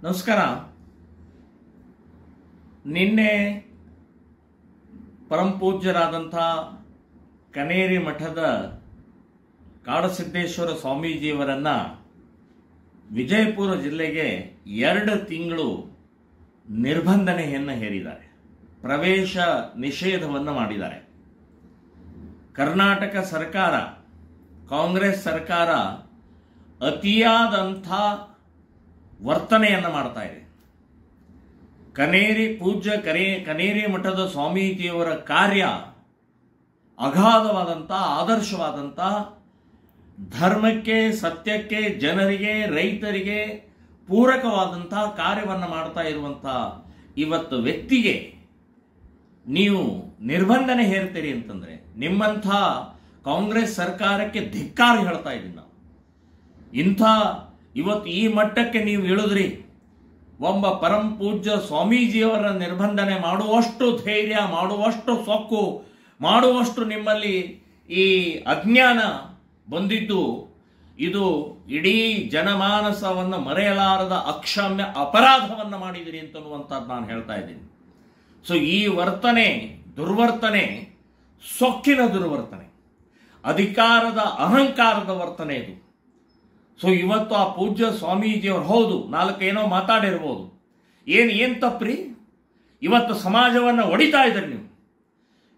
ನಮಸ್ಕಾರ. ನಿನ್ನೆ ಪರಮಪೂಜ್ಯರಾದಂಥ ಕನೇರಿ ಮಠದ ಕಾಡಸಿದ್ದೇಶ್ವರ ಸ್ವಾಮೀಜಿಯವರನ್ನು ವಿಜಯಪುರ ಜಿಲ್ಲೆಗೆ 2 ತಿಂಗಳು ನಿರ್ಬಂಧನೆಯನ್ನು ಹೇರಿದ್ದಾರೆ. ಪ್ರವೇಶ ನಿಷೇಧವನ್ನು ಮಾಡಿದ್ದಾರೆ. ಕರ್ನಾಟಕ ಸರ್ಕಾರ, ಕಾಂಗ್ರೆಸ್ ಸರ್ಕಾರ ಅತಿಯಾದಂಥ ವರ್ತನೆಯನ್ನು ಮಾಡ್ತಾ ಇದೆ. ಕನೇರಿ ಮಠದ ಸ್ವಾಮೀಜಿಯವರ ಕಾರ್ಯ ಅಗಾಧವಾದಂಥ, ಆದರ್ಶವಾದಂಥ, ಧರ್ಮಕ್ಕೆ, ಸತ್ಯಕ್ಕೆ, ಜನರಿಗೆ, ರೈತರಿಗೆ ಪೂರಕವಾದಂಥ ಕಾರ್ಯವನ್ನು ಮಾಡ್ತಾ ಇರುವಂಥ ಇವತ್ತು ವ್ಯಕ್ತಿಗೆ ನೀವು ನಿರ್ಬಂಧನೆ ಹೇರ್ತೀರಿ ಅಂತಂದ್ರೆ ನಿಮ್ಮಂಥ ಕಾಂಗ್ರೆಸ್ ಸರ್ಕಾರಕ್ಕೆ ಧಿಕ್ಕಾರ ಹೇಳ್ತಾ ಇದ್ದೀನಿ ನಾವು. ಇಂಥ ಇವತ್ತು ಈ ಮಟ್ಟಕ್ಕೆ ನೀವು ಇಳಿದ್ರಿ. ಒಬ್ಬ ಪರಮ ಪೂಜ್ಯ ಸ್ವಾಮೀಜಿಯವರ ನಿರ್ಬಂಧನೆ ಮಾಡುವಷ್ಟು ಧೈರ್ಯ, ಮಾಡುವಷ್ಟು ಸೊಕ್ಕು, ಮಾಡುವಷ್ಟು ನಿಮ್ಮಲ್ಲಿ ಈ ಅಜ್ಞಾನ ಬಂದಿದ್ದು, ಇದು ಇಡೀ ಜನಮಾನಸವನ್ನು ಮರೆಯಲಾರದ ಅಕ್ಷಮ್ಯ ಅಪರಾಧವನ್ನು ಮಾಡಿದಿರಿ ಅಂತನ್ನುವಂಥದ್ದು ನಾನು ಹೇಳ್ತಾ ಇದ್ದೀನಿ. ಸೊ ಈ ವರ್ತನೆ, ದುರ್ವರ್ತನೆ, ಸೊಕ್ಕಿನ ದುರ್ವರ್ತನೆ, ಅಧಿಕಾರದ ಅಹಂಕಾರದ ವರ್ತನೆ ಇದು. ಸೊ ಇವತ್ತು ಆ ಪೂಜ್ಯ ಸ್ವಾಮೀಜಿಯವರು ಹೌದು 4 ಏನೋ ಮಾತಾಡಿರ್ಬೋದು, ಏನು ತಪ್ಪ್ರಿ? ಇವತ್ತು ಸಮಾಜವನ್ನು ಒಡಿತಾ ಇದ್ರಿ ನೀವು.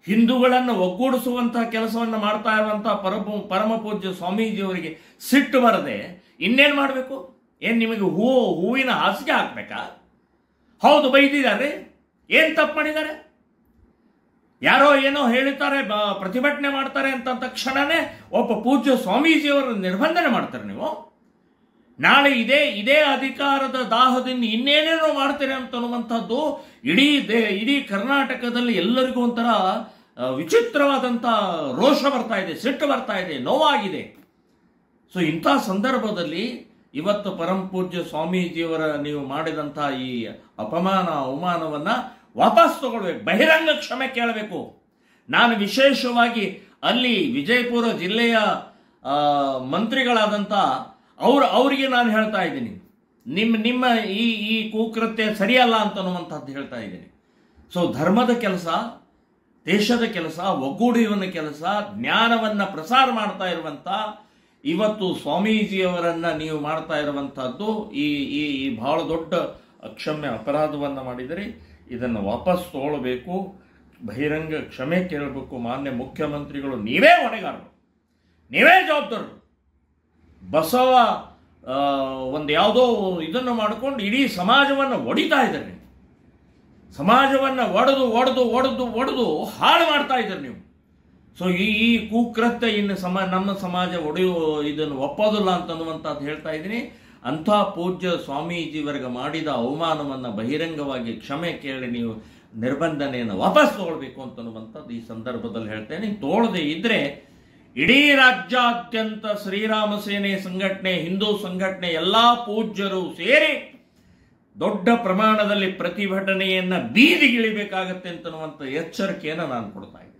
ಹಿಂದೂಗಳನ್ನು ಒಗ್ಗೂಡಿಸುವಂತಹ ಕೆಲಸವನ್ನು ಮಾಡ್ತಾ ಇರುವಂಥ ಪರಮ ಪೂಜ್ಯ ಸ್ವಾಮೀಜಿಯವರಿಗೆ ಸಿಟ್ಟು ಬರದೆ ಇನ್ನೇನು ಮಾಡಬೇಕು? ಏನು ನಿಮಗೆ ಹೂವಿನ ಹಾಸಿಗೆ ಹಾಕ್ಬೇಕಾ? ಹೌದು, ಬೈದಿದ್ದಾರೆ. ಏನು ತಪ್ಪು ಮಾಡಿದ್ದಾರೆ? ಯಾರೋ ಏನೋ ಹೇಳ್ತಾರೆ, ಪ್ರತಿಭಟನೆ ಮಾಡ್ತಾರೆ ಅಂತ ತಕ್ಷಣನೇ ಒಬ್ಬ ಪೂಜ್ಯ ಸ್ವಾಮೀಜಿಯವರ ನಿರ್ಬಂಧನೆ ಮಾಡ್ತಾರೆ ನೀವು. ನಾಳೆ ಇದೇ ಅಧಿಕಾರದ ದಾಹದಿಂದ ಇನ್ನೇನೇನೋ ಮಾಡ್ತಾರೆ ಅಂತನ್ನುವಂಥದ್ದು ಇಡೀ ಕರ್ನಾಟಕದಲ್ಲಿ ಎಲ್ಲರಿಗೂ ಒಂಥರ ವಿಚಿತ್ರವಾದಂಥ ರೋಷ ಬರ್ತಾ ಇದೆ, ಸಿಟ್ಟು ಬರ್ತಾ ಇದೆ, ನೋವಾಗಿದೆ. ಸೊ ಇಂಥ ಸಂದರ್ಭದಲ್ಲಿ ಇವತ್ತು ಪರಮ ಪೂಜ್ಯ ಸ್ವಾಮೀಜಿಯವರ ನೀವು ಮಾಡಿದಂಥ ಈ ಅವಮಾನವನ್ನು ವಾಪಸ್ ತಗೊಳ್ಬೇಕು, ಬಹಿರಂಗ ಕ್ಷಮೆ ಕೇಳಬೇಕು. ನಾನು ವಿಶೇಷವಾಗಿ ಅಲ್ಲಿ ವಿಜಯಪುರ ಜಿಲ್ಲೆಯ ಮಂತ್ರಿಗಳಾದಂಥ ಅವರಿಗೆ ನಾನು ಹೇಳ್ತಾ ಇದ್ದೀನಿ, ನಿಮ್ಮ ಈ ಕುಕೃತ್ಯ ಸರಿಯಲ್ಲ ಅಂತನ್ನುವಂಥದ್ದು ಹೇಳ್ತಾ ಇದ್ದೀನಿ. ಸೊ ಧರ್ಮದ ಕೆಲಸ, ದೇಶದ ಕೆಲಸ, ಒಗ್ಗೂಡುವಿನ ಕೆಲಸ, ಜ್ಞಾನವನ್ನು ಪ್ರಸಾರ ಮಾಡ್ತಾ ಇರುವಂಥ ಇವತ್ತು ಸ್ವಾಮೀಜಿಯವರನ್ನು ನೀವು ಮಾಡ್ತಾ ಇರುವಂಥದ್ದು ಈ ಬಹಳ ದೊಡ್ಡ ಅಕ್ಷಮ್ಯ ಅಪರಾಧವನ್ನು ಮಾಡಿದರೆ ಇದನ್ನು ವಾಪಸ್ ತಗೊಳ್ಬೇಕು, ಬಹಿರಂಗ ಕ್ಷಮೆ ಕೇಳಬೇಕು. ಮಾನ್ಯ ಮುಖ್ಯಮಂತ್ರಿಗಳು, ನೀವೇ ಹೊಣೆಗಾರರು, ನೀವೇ ಜವಾಬ್ದಾರರು. ಬಸವ ಒಂದು ಯಾವುದೋ ಇದನ್ನು ಮಾಡಿಕೊಂಡು ಇಡೀ ಸಮಾಜವನ್ನು ಒಡಿತಾ ಇದ್ದಾರೆ. ಸಮಾಜವನ್ನು ಒಡೆದು ಹಾಳು ಮಾಡ್ತಾ ಇದ್ದಾರೆ ನೀವು. ಸೊ ಈ ಕುಕೃತ್ಯ ಇನ್ನು ನಮ್ಮ ಸಮಾಜ ಇದನ್ನು ಒಪ್ಪೋದಿಲ್ಲ ಅಂತನ್ನುವಂಥದ್ದು ಹೇಳ್ತಾ ಇದ್ದೀನಿ. ಅಂಥ ಪೂಜ್ಯ ಸ್ವಾಮೀಜಿವರೆಗೆ ಮಾಡಿದ ಅವಮಾನವನ್ನು ಬಹಿರಂಗವಾಗಿ ಕ್ಷಮೆ ಕೇಳಿ ನೀವು ನಿರ್ಬಂಧನೆಯನ್ನು ವಾಪಸ್ ತಗೊಳ್ಬೇಕು ಅಂತನ್ನುವಂಥದ್ದು ಈ ಸಂದರ್ಭದಲ್ಲಿ ಹೇಳ್ತೇನೆ. ತೋಳದೆ ಇದ್ರೆ ಇಡೀ ರಾಜ್ಯಾದ್ಯಂತ ಶ್ರೀರಾಮ ಸೇನೆ ಸಂಘಟನೆ, ಹಿಂದೂ ಸಂಘಟನೆ, ಎಲ್ಲ ಪೂಜ್ಯರು ಸೇರಿ ದೊಡ್ಡ ಪ್ರಮಾಣದಲ್ಲಿ ಪ್ರತಿಭಟನೆಯನ್ನು ಬೀದಿಗಿಳಿಬೇಕಾಗತ್ತೆ ಅಂತನ್ನುವಂಥ ಎಚ್ಚರಿಕೆಯನ್ನು ನಾನು ಕೊಡ್ತಾ ಇದ್ದೀನಿ.